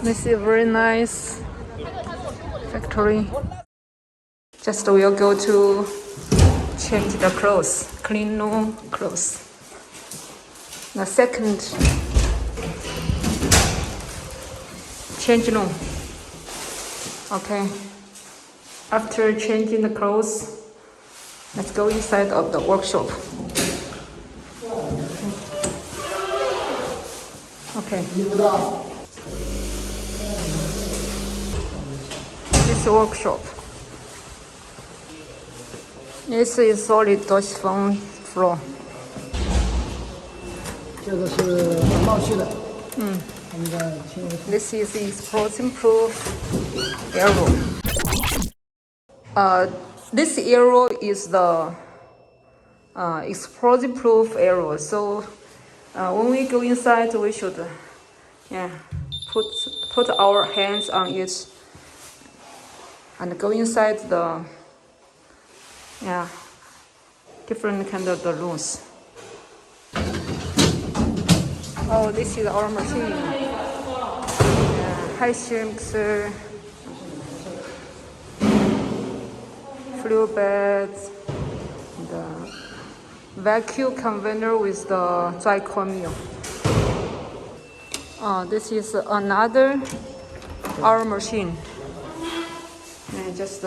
This is a very nice factory. Just we'll go to change the clothes, clean room clothes. The second change room. Okay. After changing the clothes, let's go inside of the workshop. Okay. This workshop. This is solid dust foam floor. 这个是防冒气的。This is explosion-proof arrow. This arrow is the explosion-proof arrow. So when we go inside, we should put our hands on it and go inside the different kind of the rooms. Oh, this is our machine. High shear mixer, fluid beds, the vacuum conveyor with the dry core mill. This is another our machine. And just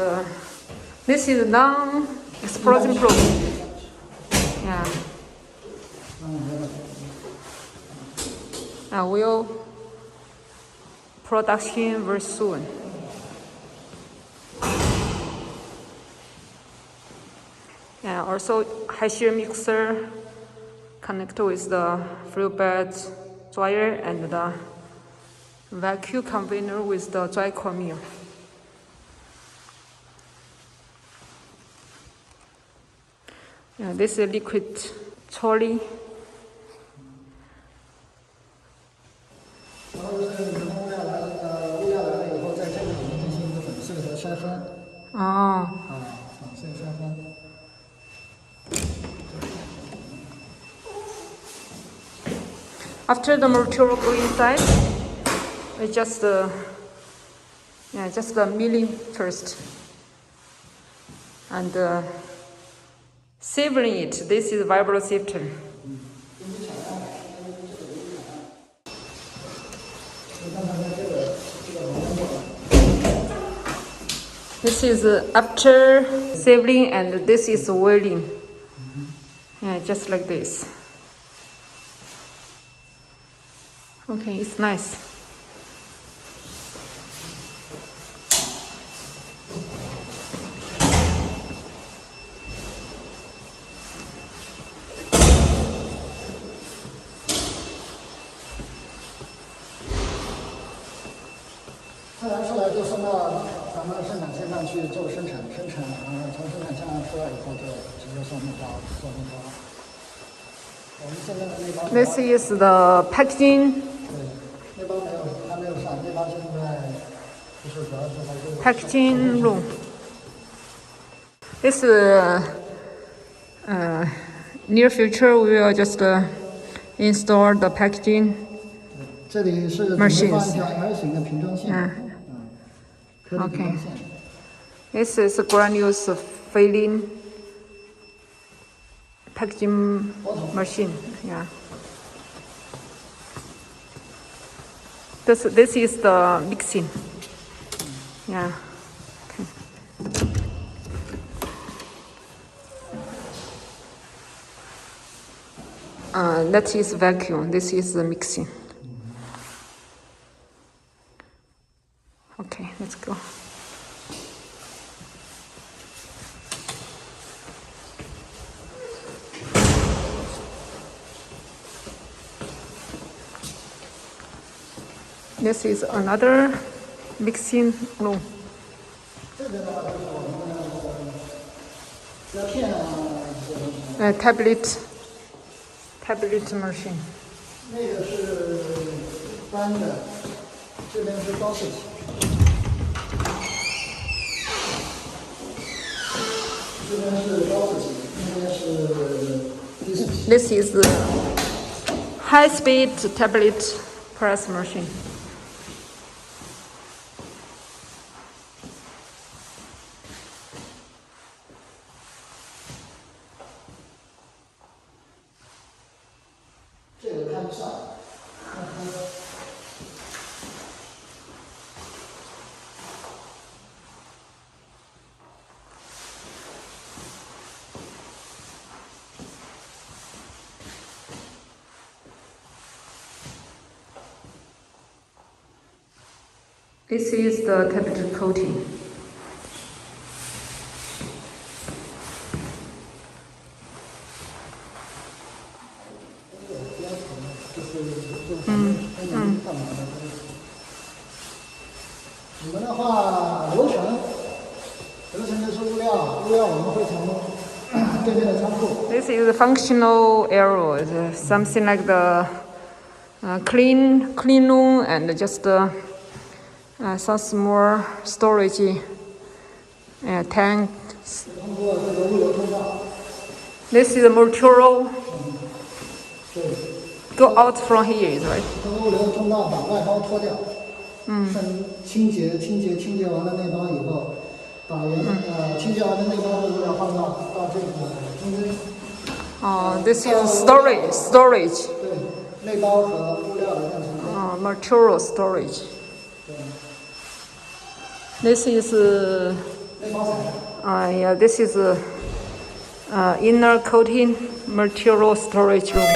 this is non-explosion proof. Yeah. Will production very soon. Yeah, also high shear mixer connect with the fluid bed dryer and the vacuum conveyor with the dry core mill. Yeah, this is liquid trolley. After the material go inside, we just milling first and savoring it. This is vibro sifter. This is after savoring, and this is welding. Yeah, just like this. Okay, it's nice. This is the packaging room. This near future we will just install the packaging machines. Okay. This is a granules filling packaging machine. Yeah. This is the mixing. Yeah. Okay. That is vacuum. This is the mixing. Okay, let's go. This is another mixing room. Tablet machine. This is the high-speed tablet press machine. This is the temperature coating. Mm. 你们的话流程就是物料我们会从对面的仓库。This is a functional area, it's something like the clean room and just some small storage tank. 通过这个物流通道。This is the material 对。 go out from here, right? 通过物流通道把外包脱掉。清洁完了内包以后，把清洁完的内包的物料放到这个中间。This is storage. 对，内包和物料的这样子。Material storage. 对。This is 内包材。yeah, this is inner coating material storage room.